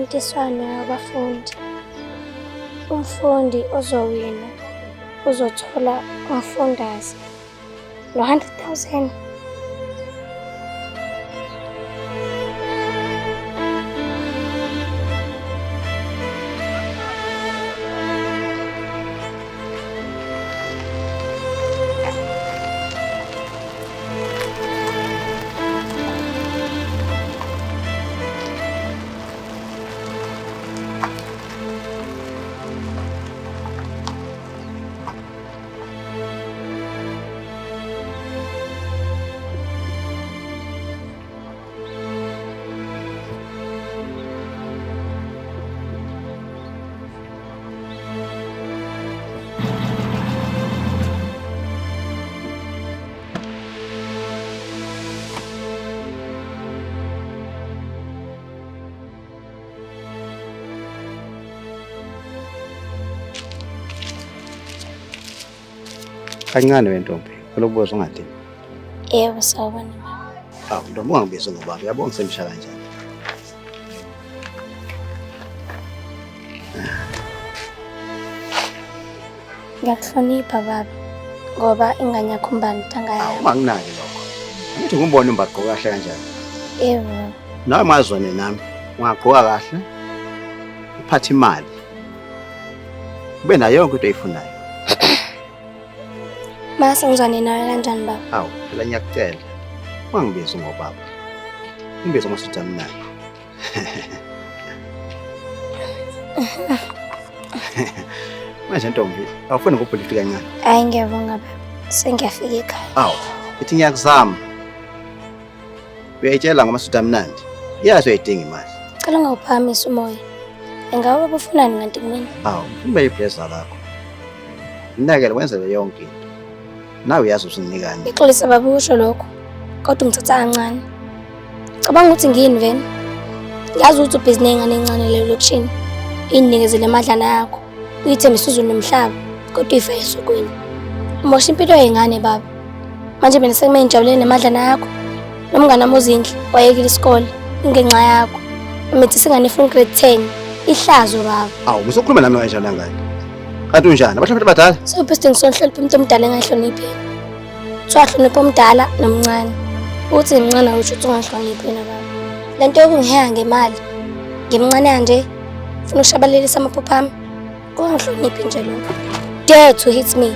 imincintiswano yabafundi. Umfundi ozowina uzothola umfundaze no-100,000. Kancane wentombi, olokubuza ungadini. Yebo sawubona baba. Hawu ntombi ungangibizi ngobaba, uyabona ngisemsha kanjani. Ngiyakuhlonipha baba ngoba ingane yakho umbani ithanga yayo. Ungakunaki lokho. Ngithi ngumbone umbagqoka kahle kanjani. Yebo baba. Nawe mazwane nami, ungagqoka kahle. Uphathe imali. Ube nayo yonke into oyifunayo. Mase ngizwane nawe kanjani baba? Hawu, phela ngiyakucela. Ungangibizi ngobaba. Ungibize ngosutha mnandi. Manje ntombi, awufuni ngobhulifika kancane. Hayi ngiyabonga baba. Sengiyafika ekhaya. Hawu, ithi ngiyakuzama. Uyayitshela ngomasutha mnandi. Iyazi uyayidinga imali. Cela ungawuphakamisa umoya. Engabe baba ufunani kanti kumina? Hawu, ube yiblessa lakho. Inakele wenzele yonke into. Nawe uyazi usinikani. Ixolisa baba usho lokho. Kodwa ngithatha kancane. Cabanga ukuthi ngiyini veni? Yazi ukuthi ubhizinisi ngane encane le lokushini. Inikezele emadlana yakho. Uyithembisa uzulu nomhlaba kodwa uyifake esokweni. Umosha impilo yengane baba. Manje mina sekumele ngijabulele nemadlana yakho. Nomngane wami uzindle wayekile isikole ingenxa yakho. Umithi singane ifuna grade 10 ihlazo baba. Hawu, ngizokhuluma nami kanjani ngani? Kanti unjani? Abahlali abadala? Sewubhiste ngisonhlonipha umuntu omdala engahloniphi. Siwahlonipha omdala nomncane. Uthi imncane usho ukuthi ungahloniphi wena baba. Lento yokungiheha ngemali. Ngimncane kanje. Ufuna ukushabalelisa amaphupho ami. Kungahloniphi nje lokho. Dare to hit me.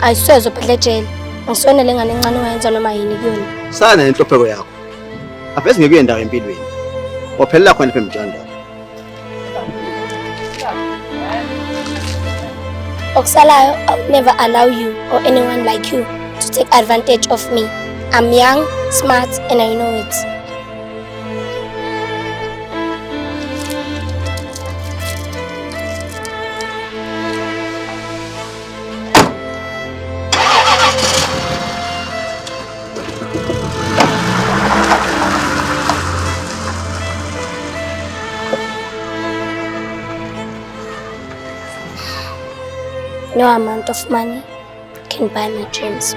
Ayiswezo phela ejele. Ngisona lengane encane oyenza noma yini kuyona. Sana nenhlopheko yakho. Aveze ngekuye ndawo empilweni. Waphelela khona lapha emjondolo. Okusalayo, I would never allow you or anyone like you to take advantage of me. I'm young, smart, and I know it. No amount of money can buy my dreams.